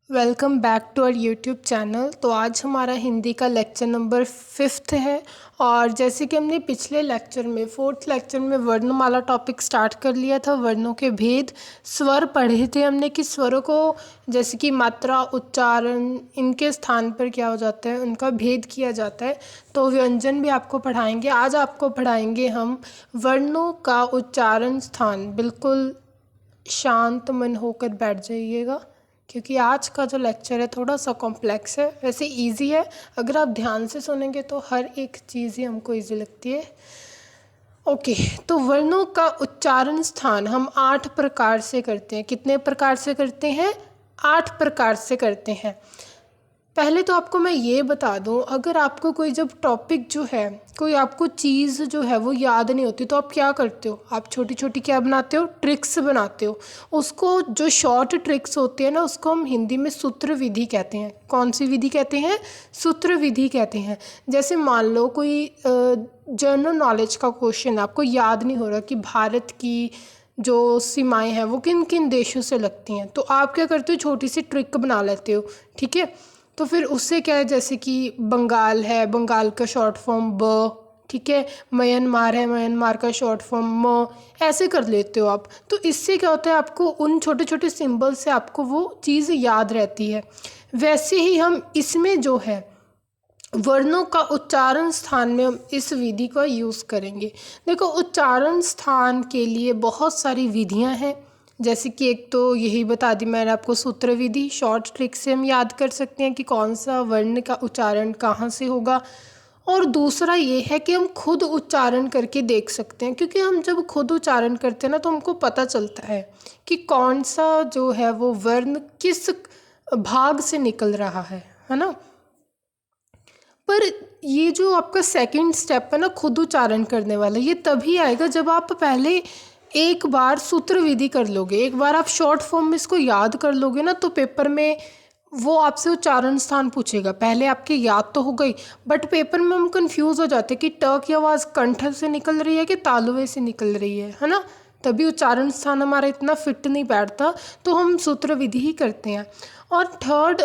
Welcome back to our YouTube channel. तो आज हमारा हिंदी का लेक्चर नंबर 5th है। और जैसे कि हमने पिछले लेक्चर में 4th लेक्चर में वर्णमाला टॉपिक स्टार्ट कर लिया था, वर्णों के भेद, स्वर पढ़े थे हमने कि स्वरों को जैसे कि मात्रा, उच्चारण, इनके स्थान पर क्या हो जाता है, उनका भेद किया जाता है। तो व्यंजन भी आपको पढ़ाएंगे। आज आपको पढ़ाएंगे हम वर्णों का उच्चारण स्थान। बिल्कुल शांत मन होकर बैठ जाइएगा क्योंकि आज का जो लेक्चर है थोड़ा सा कॉम्प्लेक्स है। वैसे इजी है, अगर आप ध्यान से सुनेंगे तो हर एक चीज़ ही हमको इजी लगती है। ओके, तो वर्णों का उच्चारण स्थान हम 8 प्रकार से करते हैं। कितने प्रकार से करते हैं? 8 प्रकार से करते हैं। पहले तो आपको मैं ये बता दूं, अगर आपको कोई जब टॉपिक जो है, कोई आपको चीज़ जो है वो याद नहीं होती तो आप क्या करते हो? आप छोटी छोटी क्या बनाते हो? ट्रिक्स बनाते हो। उसको जो शॉर्ट ट्रिक्स होती है ना, उसको हम हिंदी में सूत्र विधि कहते हैं। कौन सी विधि कहते हैं? सूत्र विधि कहते हैं। जैसे मान लो कोई जनरल नॉलेज का क्वेश्चन, आपको याद नहीं हो रहा कि भारत की जो सीमाएं हैं वो किन किन देशों से लगती हैं, तो आप क्या करते हो? छोटी सी ट्रिक बना लेते हो। ठीक है, तो फिर उससे क्या है, जैसे कि बंगाल है, बंगाल का शॉर्ट फॉर्म ब। ठीक है, म्यांमार है, म्यांमार का शॉर्ट फॉर्म म। ऐसे कर लेते हो आप। तो इससे क्या होता है, आपको उन छोटे छोटे सिंबल से आपको वो चीज़ याद रहती है। वैसे ही हम इसमें जो है वर्णों का उच्चारण स्थान में हम इस विधि का यूज़ करेंगे। देखो, उच्चारण स्थान के लिए बहुत सारी विधियां हैं। जैसे कि एक तो यही बता दी मैंने आपको, सूत्र विधि। शॉर्ट ट्रिक से हम याद कर सकते हैं कि कौन सा वर्ण का उच्चारण कहाँ से होगा। और दूसरा ये है कि हम खुद उच्चारण करके देख सकते हैं, क्योंकि हम जब खुद उच्चारण करते हैं ना तो हमको पता चलता है कि कौन सा जो है वो वर्ण किस भाग से निकल रहा है ना। पर ये जो आपका सेकंड स्टेप है ना, खुद उच्चारण करने वाला, ये तभी आएगा जब आप पहले एक बार सूत्र विधि कर लोगे, एक बार आप शॉर्ट फॉर्म में इसको याद कर लोगे ना, तो पेपर में वो आपसे उच्चारण स्थान पूछेगा। पहले आपकी याद तो हो गई, बट पेपर में हम कंफ्यूज हो जाते हैं कि ट की आवाज़ कंठ से निकल रही है कि तालुए से निकल रही है ना। तभी उच्चारण स्थान हमारा इतना फिट नहीं बैठता, तो हम सूत्र विधि ही करते हैं। और थर्ड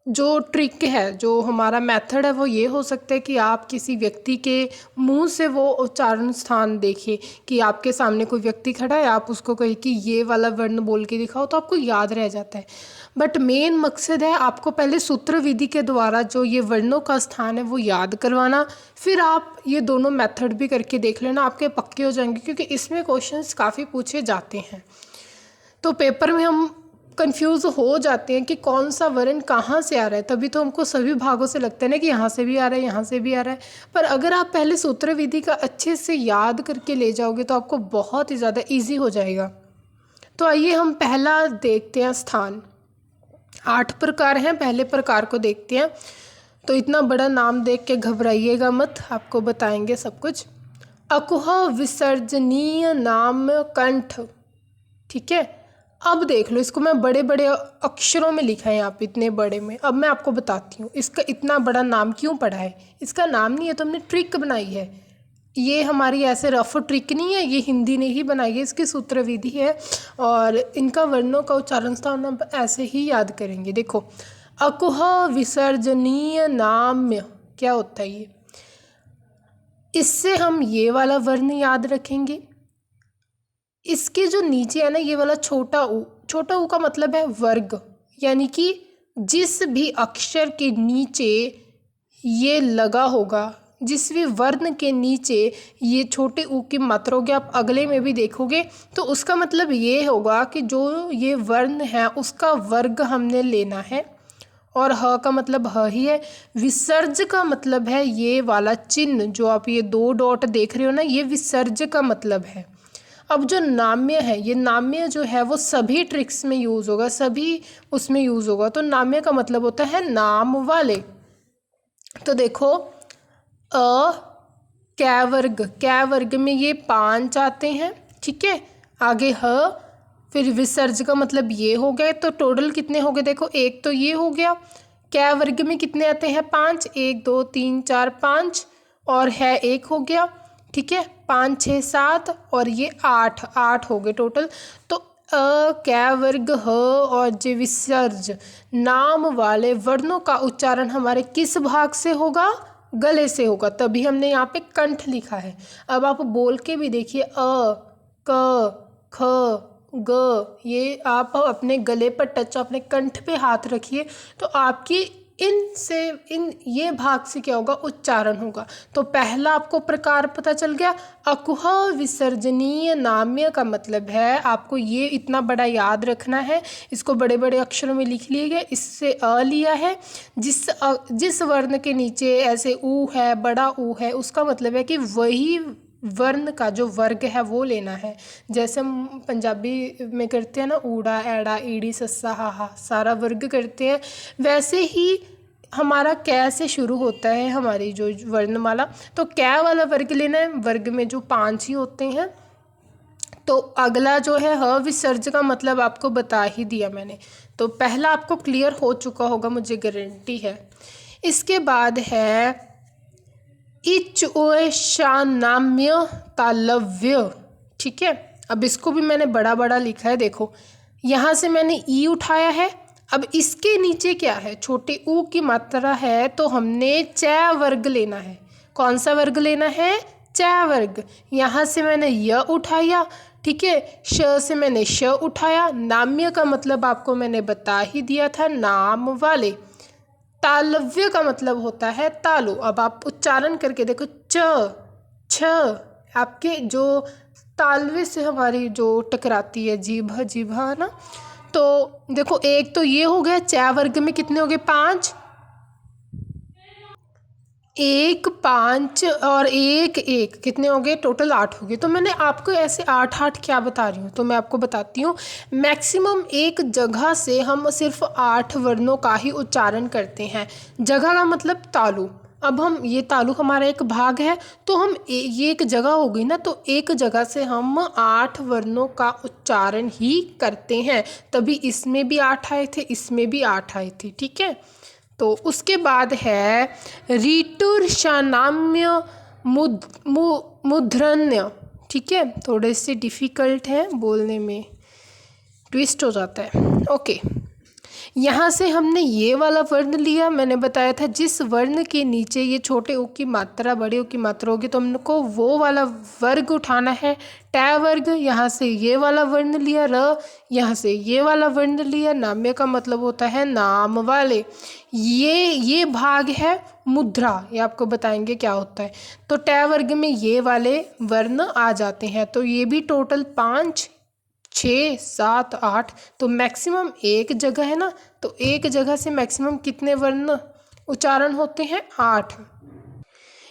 जो ट्रिक है, जो हमारा मेथड है, वो ये हो सकता है कि आप किसी व्यक्ति के मुंह से वो उच्चारण स्थान देखिए कि आपके सामने कोई व्यक्ति खड़ा है, आप उसको कहें कि ये वाला वर्ण बोल के दिखाओ, तो आपको याद रह जाता है। बट मेन मकसद है आपको पहले सूत्र विधि के द्वारा जो ये वर्णों का स्थान है वो याद करवाना। फिर आप ये दोनों मेथड भी करके देख लेना, आपके पक्के हो जाएंगे, क्योंकि इसमें क्वेश्चंस काफ़ी पूछे जाते हैं। तो पेपर में हम कंफ्यूज हो जाते हैं कि कौन सा वर्ण कहाँ से आ रहा है, तभी तो हमको सभी भागों से लगता है ना कि यहाँ से भी आ रहा है, यहाँ से भी आ रहा है। पर अगर आप पहले सूत्र विधि का अच्छे से याद करके ले जाओगे तो आपको बहुत ही ज़्यादा इजी हो जाएगा। तो आइए हम पहला देखते हैं स्थान। 8 प्रकार हैं, पहले प्रकार को देखते हैं। तो इतना बड़ा नाम देख के घबराइएगा मत, आपको बताएंगे सब कुछ। अकुह विसर्जनीय नाम कंठ। ठीक है, अब देख लो, इसको मैं बड़े बड़े अक्षरों में लिखा है यहाँ पे, इतने बड़े में। अब मैं आपको बताती हूँ इसका इतना बड़ा नाम क्यों पड़ा है। इसका नाम नहीं है, तो हमने ट्रिक बनाई है। ये हमारी ऐसे रफ ट्रिक नहीं है, ये हिंदी ने ही बनाई है, इसकी सूत्र विधि है। और इनका वर्णों का उच्चारण स्थान हम ऐसे ही याद करेंगे। देखो, अकुह विसर्जनीय नाम्य क्या होता है ये, इससे हम ये वाला वर्ण याद रखेंगे। इसके जो नीचे है ना, ये वाला छोटा ऊ, छोटा ऊ का मतलब है वर्ग, यानी कि जिस भी अक्षर के नीचे ये लगा होगा, जिस भी वर्ण के नीचे ये छोटे ऊ की मात्रा होगी, आप अगले में भी देखोगे, तो उसका मतलब ये होगा कि जो ये वर्ण है उसका वर्ग हमने लेना है। और ह का मतलब ह ही है। विसर्ज का मतलब है ये वाला चिन्ह, जो आप ये 2 डॉट देख रहे हो ना, ये विसर्ज का मतलब है। अब जो नाम्य है, ये नाम्य जो है वो सभी ट्रिक्स में यूज़ होगा, सभी उसमें यूज़ होगा। तो नाम्य का मतलब होता है नाम वाले। तो देखो, अ कै वर्ग में ये 5 आते हैं। ठीक है, आगे ह, फिर विसर्ज का मतलब ये हो गए, तो टोटल कितने हो गए? देखो, एक तो ये हो गया। कै वर्ग में कितने आते हैं? 5, 1 2 3 4 5, और है 1 हो गया। ठीक है, 5 6 7 और ये 8 हो गए टोटल। तो कै वर्ग ह और ज विसर्ज नाम वाले वर्णों का उच्चारण हमारे किस भाग से होगा? गले से होगा, तभी हमने यहाँ पे कंठ लिखा है। अब आप बोल के भी देखिए, क ख ग, ये आप अपने गले पर टच, अपने कंठ पे हाथ रखिए तो आपकी इन ये भाग से क्या होगा? उच्चारण होगा। तो पहला आपको प्रकार पता चल गया। अकुह विसर्जनीय नाम्य का मतलब है, आपको ये इतना बड़ा याद रखना है, इसको बड़े बड़े अक्षरों में लिख लिए गए। इससे अ लिया है, जिस वर्ण के नीचे ऐसे ऊ है, बड़ा ऊ है, उसका मतलब है कि वही वर्ण का जो वर्ग है वो लेना है। जैसे हम पंजाबी में करते हैं ना, ऊड़ा एड़ा ईड़ी सस्सा हाहा, सारा वर्ग करते हैं, वैसे ही हमारा कै से शुरू होता है हमारी जो वर्णमाला। तो कै वाला वर्ग लेना है, वर्ग में जो 5 ही होते हैं। तो अगला जो है ह विसर्ज का मतलब आपको बता ही दिया मैंने, तो पहला आपको क्लियर हो चुका होगा, मुझे गारंटी है। इसके बाद है इच ओय शानाम्य तालव्य, ठीक है। अब इसको भी मैंने बड़ा बड़ा लिखा है, देखो यहाँ से मैंने ई उठाया है। अब इसके नीचे क्या है? छोटे ऊ की मात्रा है, तो हमने च वर्ग लेना है। कौन सा वर्ग लेना है? च वर्ग। यहाँ से मैंने य उठाया, ठीक है। श से मैंने श उठाया। नाम्य का मतलब आपको मैंने बता ही दिया था, नाम वाले। तालव्य का मतलब होता है तालु। अब आप उच्चारण करके देखो, च छ, आपके जो तालवे से हमारी जो टकराती है जीभा ना, तो देखो एक तो ये हो गया। च वर्ग में कितने हो गए? 5, 1 5 और 1 1 कितने हो गए? टोटल 8 हो गए। तो मैंने आपको ऐसे 8 क्या बता रही हूँ, तो मैं आपको बताती हूँ। मैक्सिमम एक जगह से हम सिर्फ 8 वर्णों का ही उच्चारण करते हैं। जगह का मतलब तालु। अब हम ये तालु हमारा एक भाग है, तो हम ये एक जगह हो गई ना, तो एक जगह से हम 8 वर्णों का उच्चारण ही करते हैं। तभी इसमें भी 8 आए थे, इसमें भी 8 आए थे, ठीक है। तो उसके बाद है ऋतुर्षानाम्य मूर्धन्य, ठीक है। थोड़े से डिफ़िकल्ट है बोलने में, ट्विस्ट हो जाता है। ओके, यहाँ से हमने ये वाला वर्ण लिया। मैंने बताया था जिस वर्ण के नीचे ये छोटे ऊ की मात्रा बड़े ऊ की मात्रा होगी, तो हमको वो वाला वर्ग उठाना है, टै वर्ग। यहाँ से ये वाला वर्ण लिया, र, यहाँ से ये वाला वर्ण लिया। नाम्य का मतलब होता है नाम वाले। ये भाग है मुद्रा, ये आपको बताएंगे क्या होता है। तो टै वर्ग में ये वाले वर्ण आ जाते हैं। तो ये भी टोटल 5 6 7 8, तो मैक्सिमम एक जगह है ना, तो एक जगह से मैक्सिमम कितने वर्ण उच्चारण होते हैं? 8।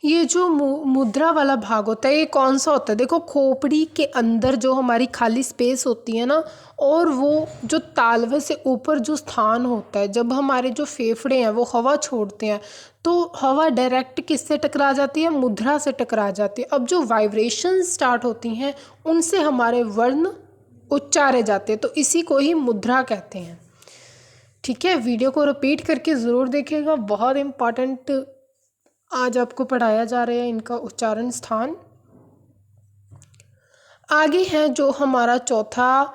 ये जो मुद्रा वाला भाग होता है, ये कौन सा होता है? देखो, खोपड़ी के अंदर जो हमारी खाली स्पेस होती है ना, और वो जो तालवे से ऊपर जो स्थान होता है, जब हमारे जो फेफड़े हैं वो हवा छोड़ते हैं, तो हवा डायरेक्ट किससे टकरा जाती है? मुद्रा से टकरा जाती है। अब जो वाइब्रेशन स्टार्ट होती हैं, उनसे हमारे वर्ण उच्चारे जाते हैं, तो इसी को ही मुद्रा कहते हैं, ठीक है। वीडियो को रिपीट करके ज़रूर देखिएगा, बहुत इम्पॉर्टेंट आज आपको पढ़ाया जा रहा है इनका उच्चारण स्थान। आगे है जो हमारा चौथा,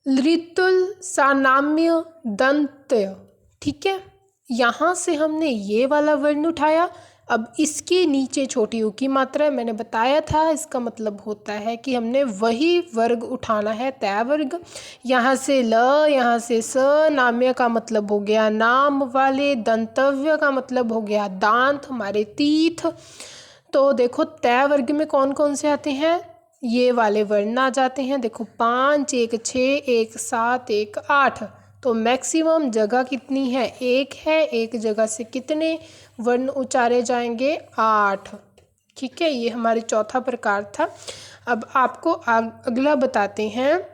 ऋतुल सानाम्य दंत्य, ठीक है। यहाँ से हमने ये वाला वर्ण उठाया। अब इसके नीचे छोटी ऊ की मात्रा है, मैंने बताया था, इसका मतलब होता है कि हमने वही वर्ग उठाना है, तय वर्ग। यहाँ से ल, यहाँ से स, नाम्य का मतलब हो गया नाम वाले, दंतव्य का मतलब हो गया दांत, हमारे तीथ। तो देखो तय वर्ग में कौन कौन से आते हैं? ये वाले वर्ण आ जाते हैं। देखो 5 1 6 1 7 1 8, तो मैक्सिमम जगह कितनी है? 1 है। एक जगह से कितने वर्ण उच्चारे जाएंगे? 8, ठीक है। ये हमारे चौथा प्रकार था। अब आपको अगला बताते हैं,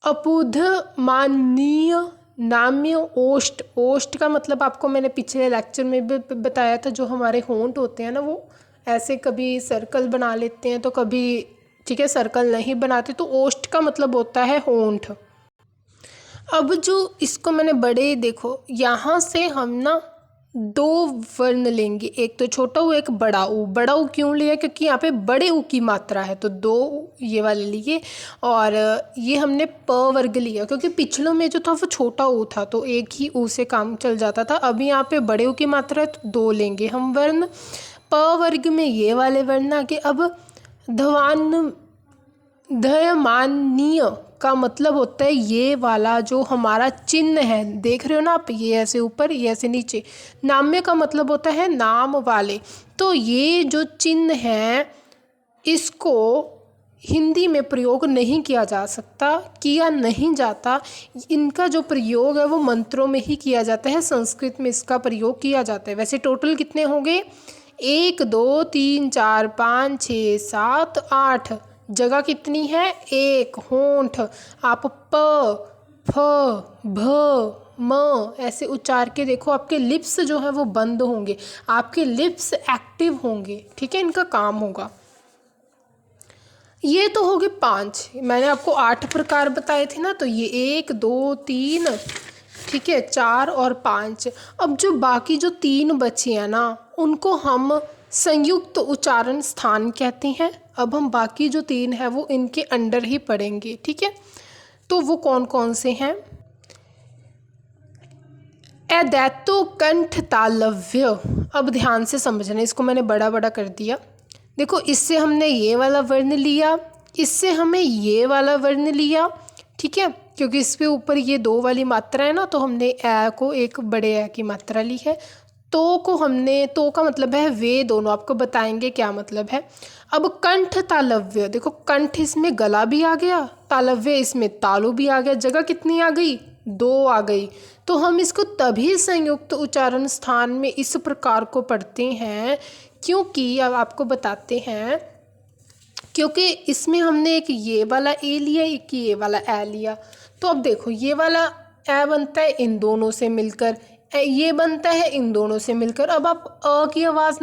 अपुधमानीय नाम्य ओष्ठ। ओष्ठ का मतलब आपको मैंने पिछले लेक्चर में भी बताया था, जो हमारे होंठ होते हैं ना, वो ऐसे कभी सर्कल बना लेते हैं, तो कभी, ठीक है, सर्कल नहीं बनाते। तो ओष्ठ का मतलब होता है होंठ। अब जो इसको मैंने बड़े, देखो यहाँ से हम ना दो वर्ण लेंगे, एक तो छोटा ऊ एक बड़ा ऊ। बड़ा ऊ क्यों लिया? क्योंकि यहाँ पे बड़े ऊ की मात्रा है, तो दो ये वाले लिए। और ये हमने प वर्ग लिया क्योंकि पिछलों में जो था वो छोटा ऊ था, तो एक ही ऊ से काम चल जाता था। अभी यहाँ पे बड़े ऊ की मात्रा है तो दो लेंगे हम वर्ण। प वर्ग में ये वाले वर्ण आगे। अब धवान धयमानीय का मतलब होता है ये वाला जो हमारा चिन्ह है, देख रहे हो ना आप, ये ऐसे ऊपर ये ऐसे नीचे। नाम्य का मतलब होता है नाम वाले। तो ये जो चिन्ह है इसको हिंदी में प्रयोग नहीं किया जा सकता, किया नहीं जाता। इनका जो प्रयोग है वो मंत्रों में ही किया जाता है, संस्कृत में इसका प्रयोग किया जाता है। वैसे टोटल कितने हो गए? 1 2 3 4 5 6 7 8। जगह कितनी है? एक। होंठ आप प फ भ म ऐसे उच्चार के देखो, आपके लिप्स जो है वो बंद होंगे, आपके लिप्स एक्टिव होंगे, ठीक है, इनका काम होगा। ये तो हो गए 5। मैंने आपको 8 प्रकार बताए थे ना, तो ये 1 2 3, ठीक है, 4 और 5। अब जो बाकी जो 3 बचे हैं ना उनको हम संयुक्त उच्चारण स्थान कहते हैं। अब हम बाकी जो 3 हैं वो इनके अंडर ही पढ़ेंगे, ठीक है। तो वो कौन कौन से हैं? एदैतो कंठ तालव्य। अब ध्यान से समझना, इसको मैंने बड़ा बड़ा कर दिया। देखो, इससे हमने ये वाला वर्ण लिया, इससे हमें ये वाला वर्ण लिया, ठीक है, क्योंकि इस पे ऊपर ये 2 वाली मात्रा है ना, तो हमने ए को एक बड़े ए की मात्रा ली है। तो को हमने, तो का मतलब है वे दोनों, आपको बताएंगे क्या मतलब है। अब कंठ तालव्य, देखो कंठ इसमें गला भी आ गया, तालव्य इसमें तालु भी आ गया। जगह कितनी आ गई? 2 आ गई। तो हम इसको तभी संयुक्त उच्चारण स्थान में इस प्रकार को पढ़ते हैं, क्योंकि अब आपको बताते हैं, क्योंकि इसमें हमने एक ये वाला ए लिया, एक ये वाला ए लिया। तो अब देखो, ये वाला ए बनता है इन दोनों से मिलकर, ये बनता है इन दोनों से मिलकर। अब आप अ की आवाज़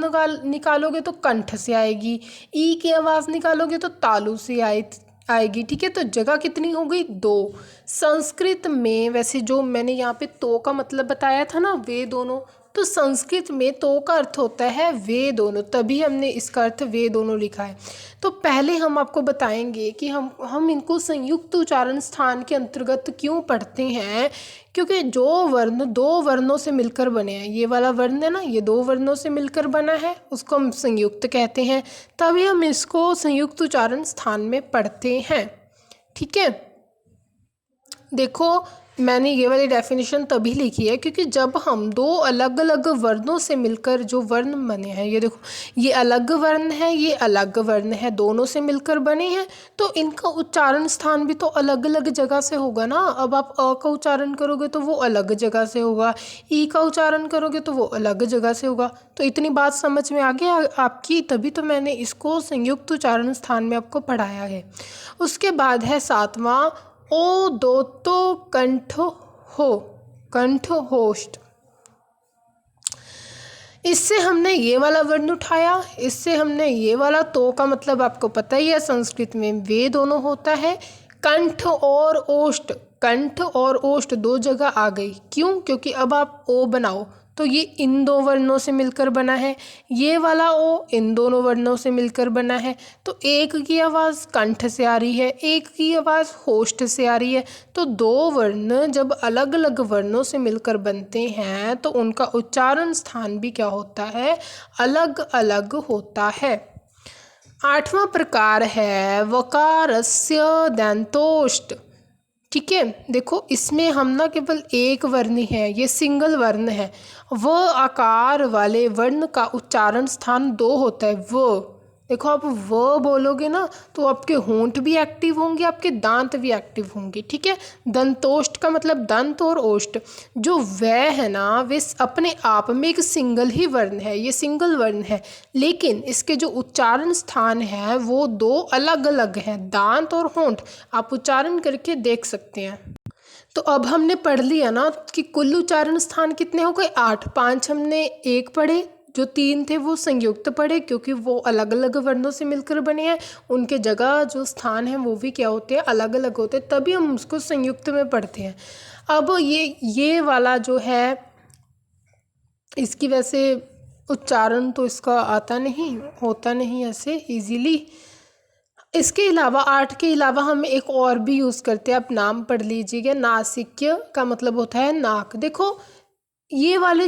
निकालोगे तो कंठ से आएगी, ई की आवाज़ निकालोगे तो तालु से आएगी, ठीक है। तो जगह कितनी हो गई? 2। संस्कृत में वैसे जो मैंने यहाँ पे तो का मतलब बताया था ना, वे दोनों, तो संस्कृत में तो का अर्थ होता है वे दोनों, तभी हमने इसका अर्थ वे दोनों लिखा है। तो पहले हम आपको बताएंगे कि हम इनको संयुक्त उच्चारण स्थान के अंतर्गत क्यों पढ़ते हैं, क्योंकि जो वर्ण 2 वर्णों से मिलकर बने हैं, ये वाला वर्ण है ना, ये 2 वर्णों से मिलकर बना है, उसको हम संयुक्त कहते हैं, तभी हम इसको संयुक्त उच्चारण स्थान में पढ़ते हैं, ठीक है। देखो, मैंने ये वाली डेफिनेशन तभी लिखी है क्योंकि जब हम 2 अलग अलग वर्णों से मिलकर जो वर्ण बने हैं, ये देखो, ये अलग वर्ण है, ये अलग वर्ण है, दोनों से मिलकर बने हैं, तो इनका उच्चारण स्थान भी तो अलग अलग जगह से होगा ना। अब आप अ का उच्चारण करोगे तो वो अलग जगह से होगा, ई का उच्चारण करोगे तो वो अलग जगह से होगा। तो इतनी बात समझ में आ गया आपकी, तभी तो मैंने इसको संयुक्त उच्चारण स्थान में आपको पढ़ाया है। उसके बाद है 7वां, ओ दो तो कंठ हो, कंठ होष्ट। इससे हमने ये वाला वर्ण उठाया, इससे हमने ये वाला, तो का मतलब आपको पता ही है संस्कृत में वे दोनों होता है। कंठ और ओष्ठ, कंठ और ओष्ठ 2 जगह आ गई, क्यों? क्योंकि अब आप ओ बनाओ तो ये इन 2 वर्णों से मिलकर बना है, ये वाला ओ इन दोनों वर्णों से मिलकर बना है। तो एक की आवाज़ कंठ से आ रही है, एक की आवाज़ होष्ठ से आ रही है। तो 2 वर्ण जब अलग अलग वर्णों से मिलकर बनते हैं तो उनका उच्चारण स्थान भी क्या होता है? अलग अलग होता है। 8वां प्रकार है वकारस्य दंतोष्ठ, ठीक है। देखो, इसमें हम ना केवल एक वर्ण है, ये सिंगल वर्ण है। व आकार वाले वर्ण का उच्चारण स्थान 2 होता है। व, देखो, आप व बोलोगे ना तो आपके होंठ भी एक्टिव होंगे, आपके दांत भी एक्टिव होंगे, ठीक है। दंतोष्ठ का मतलब दंत और ओष्ठ, जो व है ना, वे अपने आप में एक सिंगल ही वर्ण है, ये सिंगल वर्ण है, लेकिन इसके जो उच्चारण स्थान है वो 2 अलग अलग हैं, दांत और होंठ। आप उच्चारण करके देख सकते हैं। तो अब हमने पढ़ लिया ना कि कुल उच्चारण स्थान कितने हो गए? 8। 5 हमने एक पढ़े, जो 3 थे वो संयुक्त पढ़े क्योंकि वो अलग अलग वर्णों से मिलकर बने हैं, उनके जगह जो स्थान है वो भी क्या होते हैं? अलग अलग होते हैं, तभी हम उसको संयुक्त में पढ़ते हैं। अब ये वाला जो है इसकी वैसे उच्चारण तो इसका आता नहीं, होता नहीं ऐसे इजीली। इसके अलावा 8 के अलावा हम एक और भी यूज़ करते हैं, आप नाम पढ़ लीजिएगा। नासिक्य का मतलब होता है नाक। देखो ये वाले